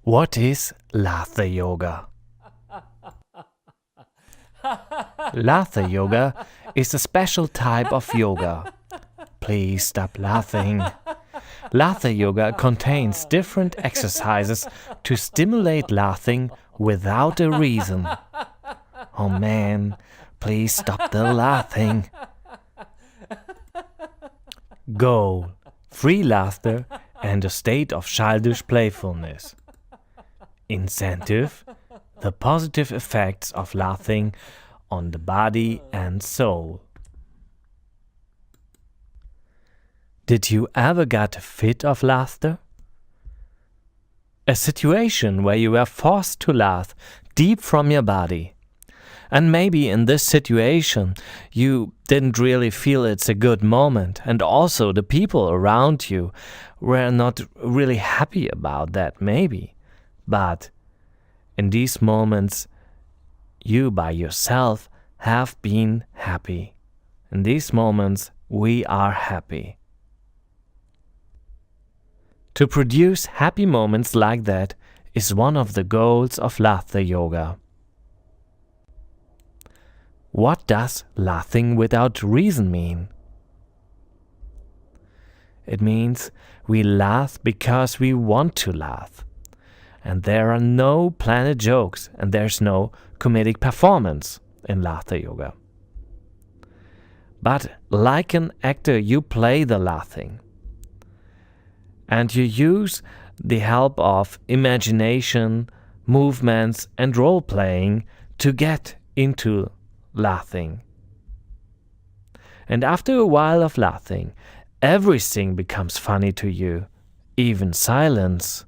What is Laughter Yoga? Laughter Yoga is a special type of yoga. Please stop laughing. Laughter Yoga contains different exercises to stimulate laughing without a reason. Oh man, please stop the laughing. Goal: free laughter and a state of childish playfulness. Incentive: the positive effects of laughing on the body and soul. Did you ever get a fit of laughter? A situation where you were forced to laugh deep from your body. And maybe in this situation you didn't really feel it's a good moment, and also the people around you were not really happy about that maybe. But in these moments you by yourself have been happy. In these moments we are happy. To produce happy moments like that is one of the goals of Laughter Yoga. What does laughing without reason mean? It means we laugh because we want to laugh. And there are no planned jokes and there's no comedic performance in Laughter Yoga. But like an actor, you play the laughing. And you use the help of imagination, movements and role-playing to get into laughing. And after a while of laughing, everything becomes funny to you, even silence.